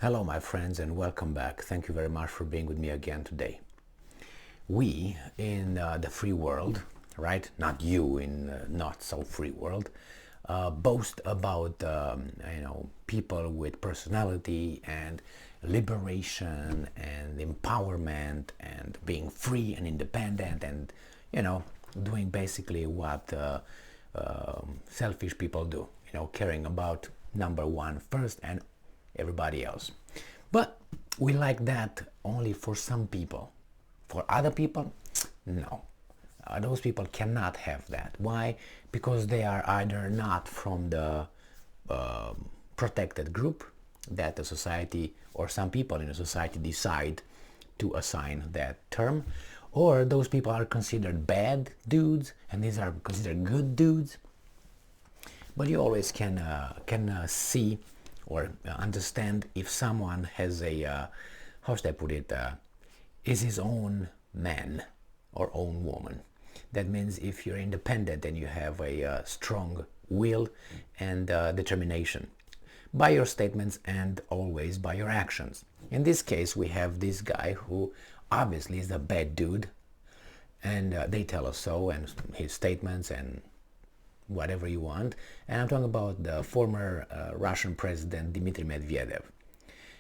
Hello my friends and welcome back. Thank you very much for being with me again today. We in the free world, right? Not you in not so free world, boast about people with personality and liberation and empowerment and being free and independent and doing basically what selfish people do, caring about number one first and everybody else. But we like that only for some people. For other people, no. Those people cannot have that. Why? Because they are either not from the protected group that the society or some people in a society decide to assign that term, or those people are considered bad dudes and these are considered good dudes. But you always can see or understand if someone has a, how should I put it, is his own man or own woman. That means if you're independent and you have a strong will and determination by your statements and always by your actions. In this case, we have this guy who obviously is a bad dude, and they tell us so, and his statements and whatever you want. And I'm talking about the former Russian president Dmitry Medvedev.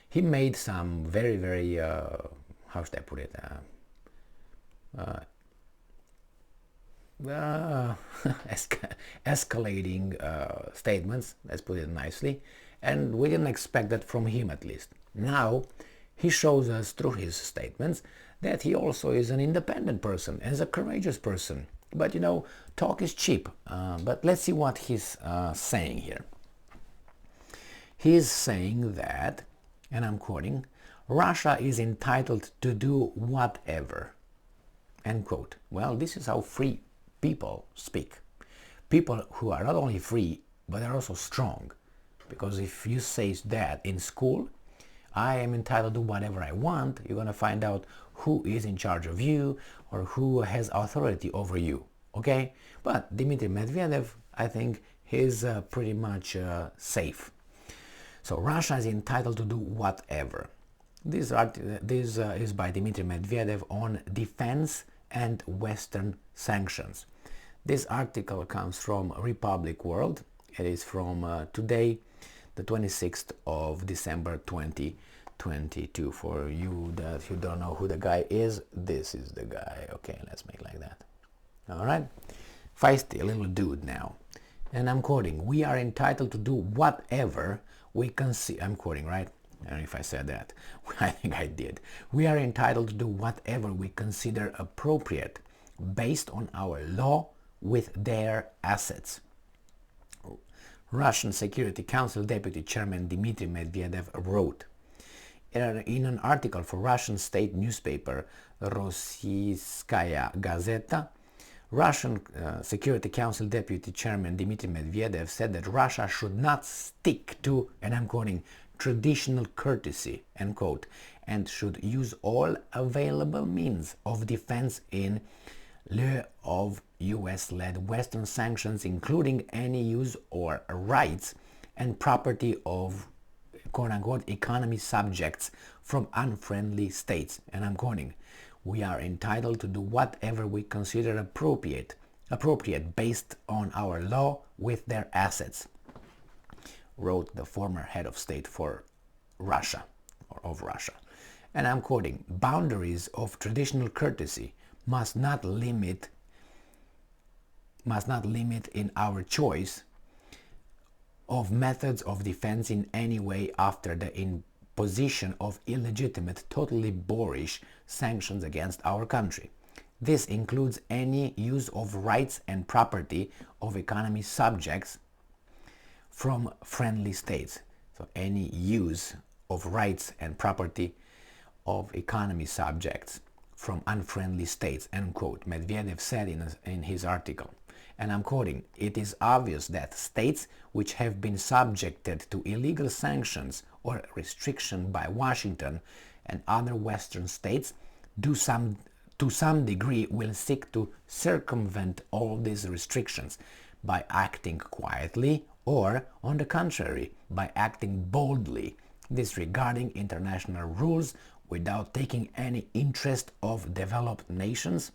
He made some very, very, how should I put it, escalating statements, let's put it nicely, and we didn't expect that from him at least. Now he shows us through his statements that he also is an independent person and is a courageous person. But talk is cheap. But let's see what he's saying here. He's saying that, and I'm quoting, Russia is entitled to do whatever, end quote. Well, this is how free people speak. People who are not only free, but are also strong. Because if you say that in school, I am entitled to whatever I want, you're going to find out who is in charge of you or who has authority over you, okay? But Dmitry Medvedev, I think, is pretty much safe. So Russia is entitled to do whatever. This is by Dmitry Medvedev on defense and Western sanctions. This article comes from Republic World. It is from today, the 26th of December 2022. For you that you don't know who the guy is, this is the guy. Okay, let's make like that. All right, feisty little dude now. And I'm quoting, we are entitled to do whatever we consider. I'm quoting, right? I don't know if I said that. I think I did. We are entitled to do whatever we consider appropriate based on our law with their assets. Russian Security Council Deputy Chairman Dmitry Medvedev wrote in an article for Russian state newspaper Rossiyskaya Gazeta. Russian Security Council Deputy Chairman Dmitry Medvedev said that Russia should not stick to, and I'm quoting, traditional courtesy, end quote, and should use all available means of defense in lieu of US-led Western sanctions, including any use or rights and property of quote-unquote economy subjects from unfriendly states. And I'm quoting, we are entitled to do whatever we consider appropriate based on our law with their assets, wrote the former head of state for Russia, or of Russia. And I'm quoting, boundaries of traditional courtesy must not limit in our choice of methods of defense in any way after the imposition of illegitimate, totally boorish sanctions against our country. This includes any use of rights and property of economy subjects from friendly states. So any use of rights and property of economy subjects from unfriendly states, end quote, Medvedev said in his article. And I'm quoting, it is obvious that states which have been subjected to illegal sanctions or restriction by Washington and other Western states to some degree will seek to circumvent all these restrictions by acting quietly or, on the contrary, by acting boldly disregarding international rules without taking any interest of developed nations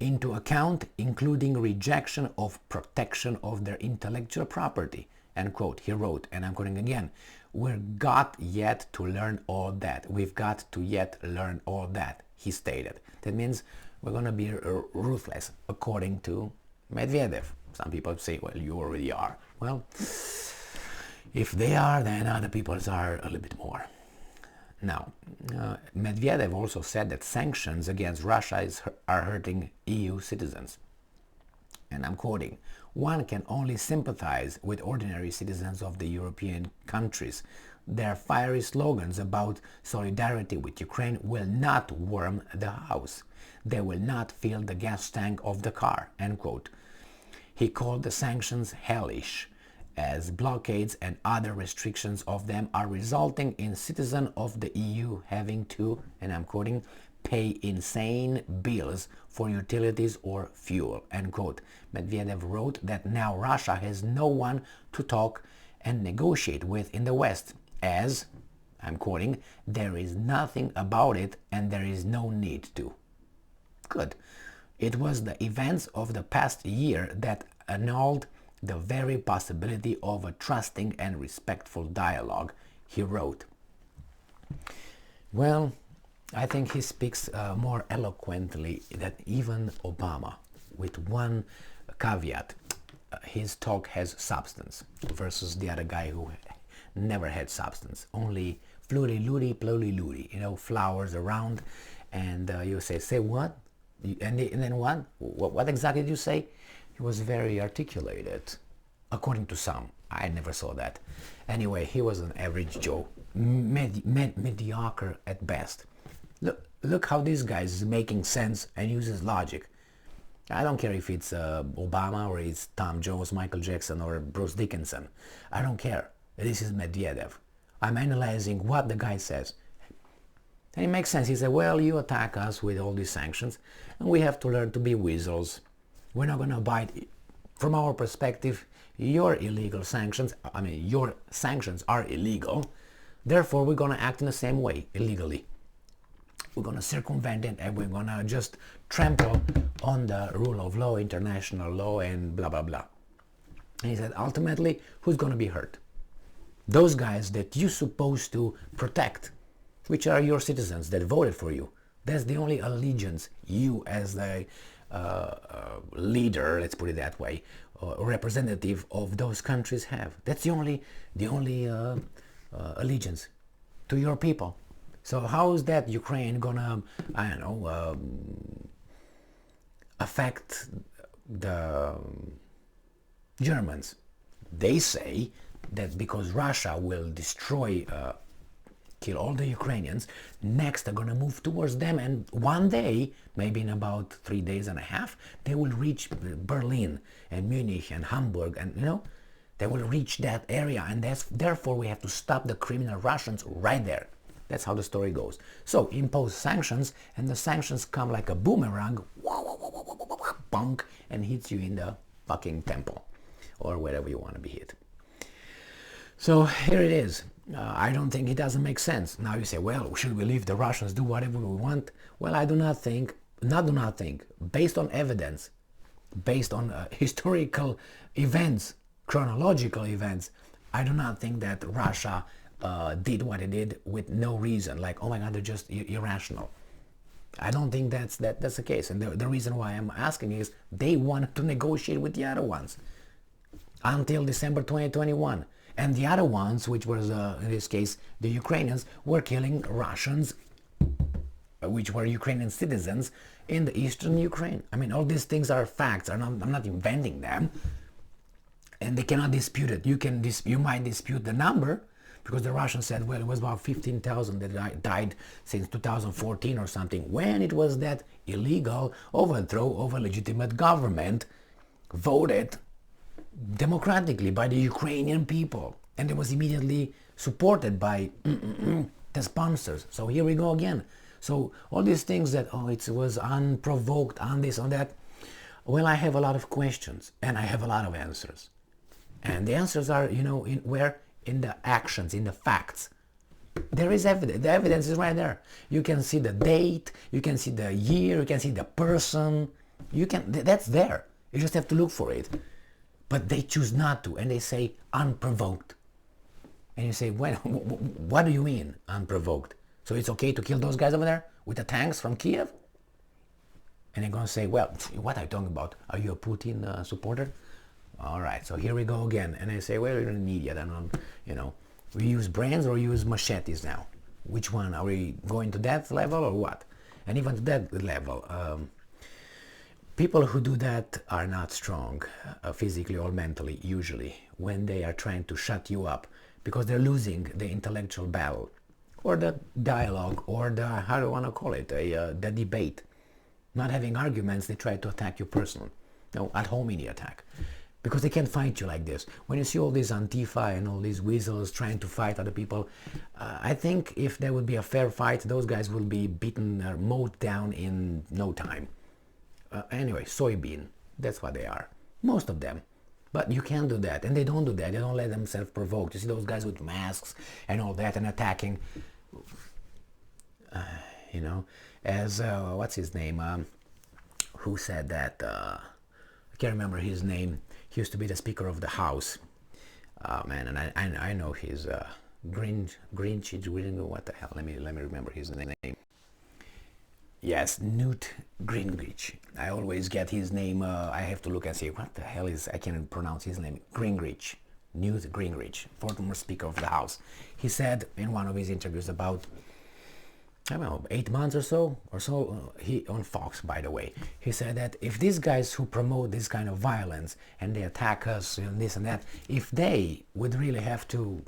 into account, including rejection of protection of their intellectual property, end quote. He wrote, and I'm quoting again, we've got yet to learn all that. We've got to yet learn all that, he stated. That means we're going to be ruthless, according to Medvedev. Some people say, well, you already are. Well, if they are, then other people are a little bit more. Now, Medvedev also said that sanctions against Russia are hurting EU citizens. And I'm quoting, one can only sympathize with ordinary citizens of the European countries. Their fiery slogans about solidarity with Ukraine will not warm the house. They will not fill the gas tank of the car, end quote. He called the sanctions hellish, as blockades and other restrictions of them are resulting in citizens of the EU having to, and I'm quoting, pay insane bills for utilities or fuel, end quote. Medvedev wrote that now Russia has no one to talk and negotiate with in the West, as, I'm quoting, there is nothing about it and there is no need to. Good. It was the events of the past year that annulled the very possibility of a trusting and respectful dialogue, he wrote. Well, I think he speaks more eloquently than even Obama, with one caveat. His talk has substance versus the other guy who never had substance, only fluty-looty, plody-looty, flowers around, and you say what? And then what? What exactly did you say? He was very articulated, according to some. I never saw that. Anyway, he was an average Joe, mediocre at best. Look how this guy is making sense and uses logic. I don't care if it's Obama or it's Tom Jones, Michael Jackson or Bruce Dickinson. I don't care. This is Medvedev. I'm analyzing what the guy says. And it makes sense. He said, well, you attack us with all these sanctions and we have to learn to be weasels. We're not going to abide. From our perspective, your illegal sanctions, your sanctions are illegal. Therefore, we're going to act in the same way, illegally. We're going to circumvent it and we're going to just trample on the rule of law, international law, and blah, blah, blah. And he said, ultimately, who's going to be hurt? Those guys that you're supposed to protect, which are your citizens that voted for you. That's the only allegiance you as the leader, let's put it that way, representative of those countries have. That's the only allegiance to your people. So how is that Ukraine gonna, affect the Germans? They say that because Russia will destroy, kill all the Ukrainians, next they're gonna move towards them, and one day, maybe in about 3 days and a half, they will reach Berlin and Munich and Hamburg, and they will reach that area, and therefore we have to stop the criminal Russians right there. That's how the story goes. So impose sanctions, and the sanctions come like a boomerang, bonk, and hits you in the fucking temple, or wherever you want to be hit. So here it is. I don't think it doesn't make sense. Now you say, well, should we leave the Russians do whatever we want? Well, I do not think, based on evidence, based on historical events, chronological events, I do not think that Russia did what it did with no reason, like, oh my God, they're just irrational. I don't think that's the case. And the reason why I'm asking is they wanted to negotiate with the other ones until December 2021. And the other ones, which was, in this case, the Ukrainians, were killing Russians, which were Ukrainian citizens, in the eastern Ukraine. I mean, all these things are facts. I'm not inventing them. And they cannot dispute it. You might dispute the number, because the Russians said, well, it was about 15,000 that died since 2014 or something, when it was that illegal overthrow of a legitimate government voted democratically by the Ukrainian people, and it was immediately supported by the sponsors. So here we go again. So all these things that, it was unprovoked, on this, on that, well, I have a lot of questions and I have a lot of answers. And the answers are, in the actions, in the facts. There is evidence. The evidence is right there. You can see the date, you can see the year, you can see the person. That's there. You just have to look for it. But they choose not to, and they say unprovoked. And you say, well, what do you mean unprovoked? So it's okay to kill those guys over there with the tanks from Kiev? And they're going to say, well, what are you talking about? Are you a Putin supporter? All right, so here we go again. And I say, well, you're an idiot. I don't, we use brains or use machetes now? Which one? Are we going to that level or what? And even to that level, people who do that are not strong, physically or mentally, usually, when they are trying to shut you up, because they're losing the intellectual battle, or the dialogue, or the, how do I want to call it, the debate. Not having arguments, they try to attack you personally. No, ad hominem attack. Because they can't fight you like this. When you see all these Antifa and all these weasels trying to fight other people, I think if there would be a fair fight, those guys will be beaten or mowed down in no time. Anyway, soybean, that's what they are. Most of them. But you can't do that, and they don't do that. They don't let themselves provoke. You see those guys with masks and all that and attacking. As, what's his name? Who said that? I can't remember his name. He used to be the Speaker of the House. Man, and I know his Grinch, what the hell? Let me remember his name. Yes, Newt Gingrich. I always get his name. I have to look and say, what the hell is, I can't pronounce his name. Gingrich. Newt Gingrich, former Speaker of the House. He said in one of his interviews about, I don't know, 8 months or so, he on Fox, by the way, he said that if these guys who promote this kind of violence and they attack us and this and that, if they would really have to,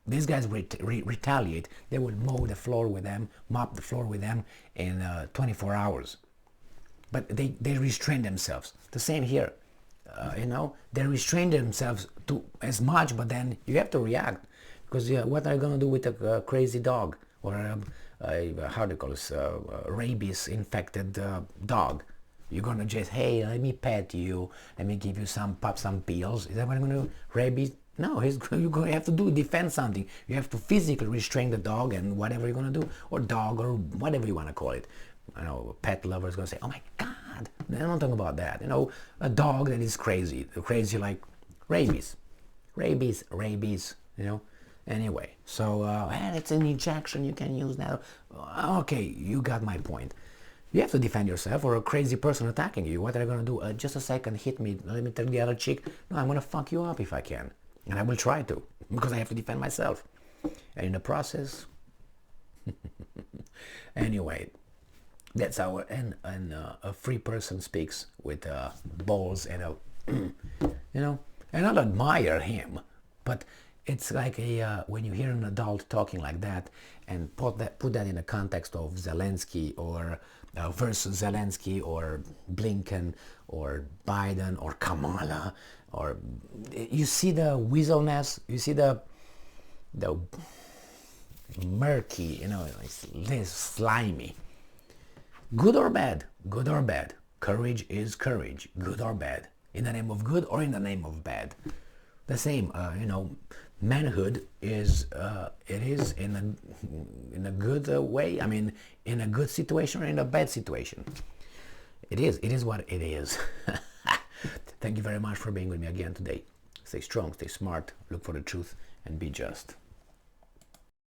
these guys retaliate, they would mow the floor with them, mop the floor with them in 24 hours. But they restrain themselves. The same here, they restrain themselves to as much, but then you have to react, because what are you going to do with a crazy dog or how do you call this, rabies infected dog? You're gonna just, hey, let me pet you, let me give you some pills. Is that what I'm gonna do? Rabies? No, you're gonna have to defend something. You have to physically restrain the dog and whatever you're gonna do, or dog, or whatever you wanna call it. I know a pet lover is gonna say, oh my God, I'm not talking about that. A dog that is crazy like rabies. Anyway, so it's an injection you can use now. Okay, you got my point. You have to defend yourself, or a crazy person attacking you. What are you going to do? Just a second, hit me, let me turn the other cheek. No, I'm going to fuck you up if I can. And I will try to, because I have to defend myself. And in the process... Anyway, that's how a free person speaks with balls and and I admire him, but it's like when you hear an adult talking like that and put that in the context of Zelensky or versus Zelensky or Blinken or Biden or Kamala, or you see the weaselness, you see the murky, it's this slimy. Good or bad, courage is courage, good or bad, in the name of good or in the name of bad. The same, manhood is it is in a good way. I mean, in a good situation or in a bad situation. It is what it is. Thank you very much for being with me again today. Stay strong, stay smart, look for the truth, and be just.